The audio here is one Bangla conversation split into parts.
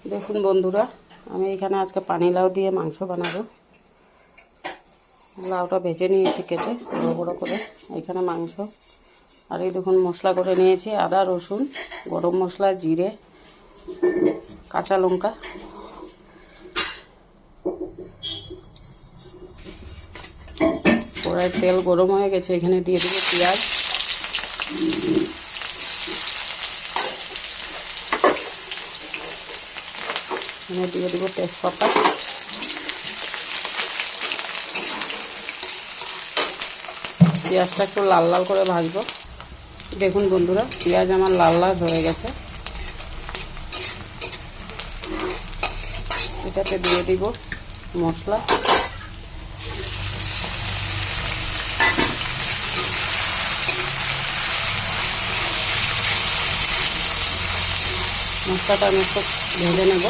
দেখুন বন্ধুরা, আমি এখানে আজকে পানি লাউ দিয়ে মাংস বানাবো। লাউটা ভেজে নিয়েছি কেটে বড় বড় করে। এখানে মাংস আর এই দেখুন মশলা করে নিয়েছি, আদা রসুন গরম মশলা জিরে কাঁচা লঙ্কা। কড়াইয়ে তেল গরম হয়ে গেছে, এখানে দিয়ে দেবো পেঁয়াজ, এখানে দিয়ে দেবো তেজপাতা, পেঁয়াজটা একটু লাল লাল করে ভাজবো। দেখুন বন্ধুরা, পেঁয়াজ আমার লাল লাল হয়ে গেছে। এটাতে দিয়ে দিব মশলা, মশলাটা আমি একটু ভেজে নেব।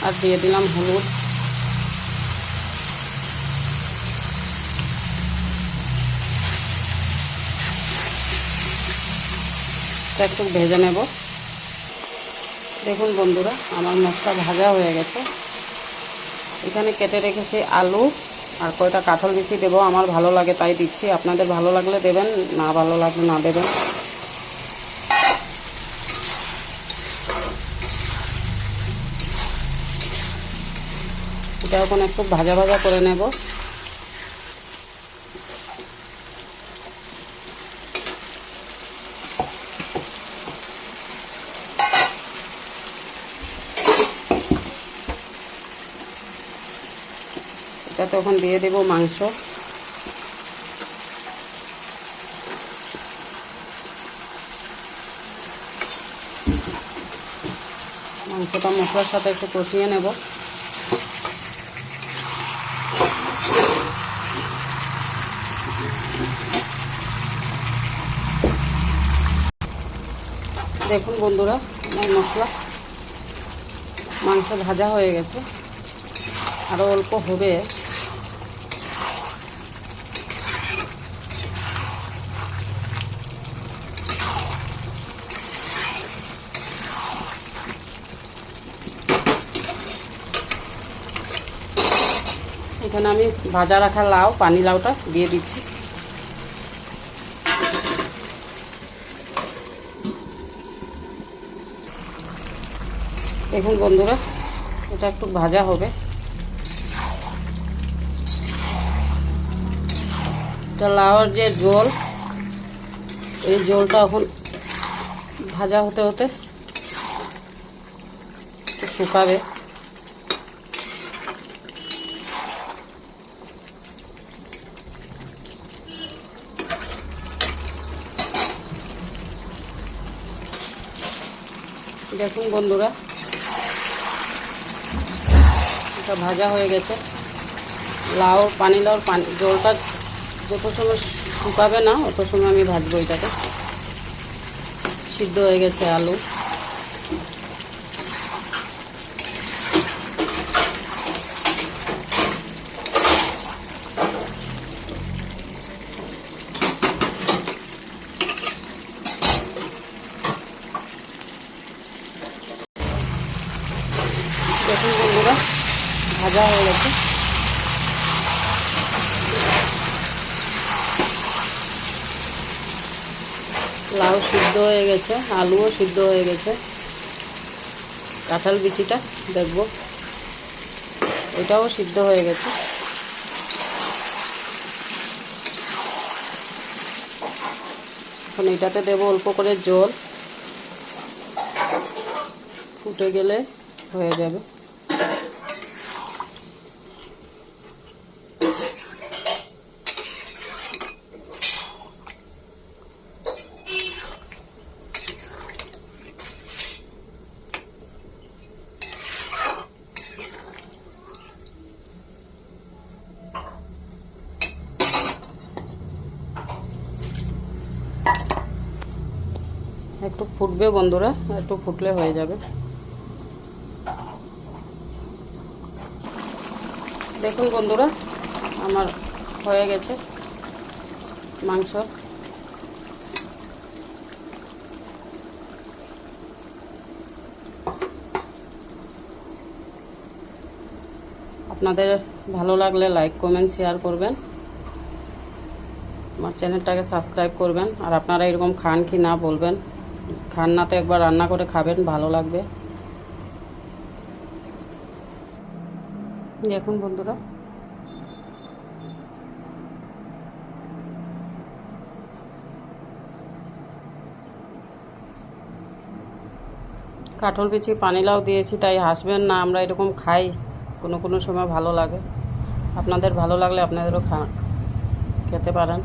আর দিয়ে দিলাম হলুদ, একটু ভেজে নেব। দেখুন বন্ধুরা, আমার মশলা ভাজা হয়ে গেছে। এখানে কেটে রেখেছি আলু আর কয়টা কাঁঠাল বিচি দেবো, আমার ভালো লাগে তাই দিচ্ছি, আপনাদের ভালো লাগলে দেবেন, না ভালো লাগলে না দেবেন। এটা এখন একটু ভাজা ভাজা করে নেব। এটা তখন দিয়ে দেব মাংস, মাংসটা মশলার সাথে একটু কষিয়ে নেব। দেখুন বন্ধুরা, আমার মাংস ভাজা হয়ে গেছে, আরও অল্প হবে। এখানে আমি ভাজা রাখা লাউ, পানি লাউটা দিয়ে দিচ্ছি। দেখুন বন্ধুরা, এটা একটু ভাজা হবে। এটা লাউর যে ঝোল, এই ঝোলটা এখন ভাজা হতে হতে একটু শুকাবে। দেখুন বন্ধুরা, এটা ভাজা হয়ে গেছে। পানি লাউর ঝোলটা যত সময় শুকাবে না অত সময় আমি ভাজবো। এটাকে সিদ্ধ হয়ে গেছে আলু। দেখুন বন্ধুরা, ভাজা হয়ে গেছে। লাউ সিদ্ধ হয়ে গেছে, আলুও সিদ্ধ হয়ে গেছে। কাঁঠাল বিচিটা দেখব, এটাও সিদ্ধ হয়ে গেছে। এখন এটাতে দেব অল্প করে জল, ফুটে গেলে হয়ে যাবে। একটু ফুটবে বন্ধুরা, একটু ফুটলে হয়ে যাবে। দেখুন বন্ধুরা, আমার হয়ে গেছে মাংস। আপনাদের ভালো লাগলে লাইক কমেন্ট শেয়ার করবেন, আমার চ্যানেলটাকে সাবস্ক্রাইব করবেন। আর আপনারা এরকম খান কি না বলবেন, খান না তো একবার রান্না করে খাবেন, ভালো লাগবে। দেখুন বন্ধুরা, কাঁঠাল বিচি পানিলাউ দিয়েছি, তাই হাসবেন না, আমরা এরকম খাই, কোনো কোনো সময় ভালো লাগে। আপনাদের ভালো লাগলে আপনাদেরও খেতে পারেন।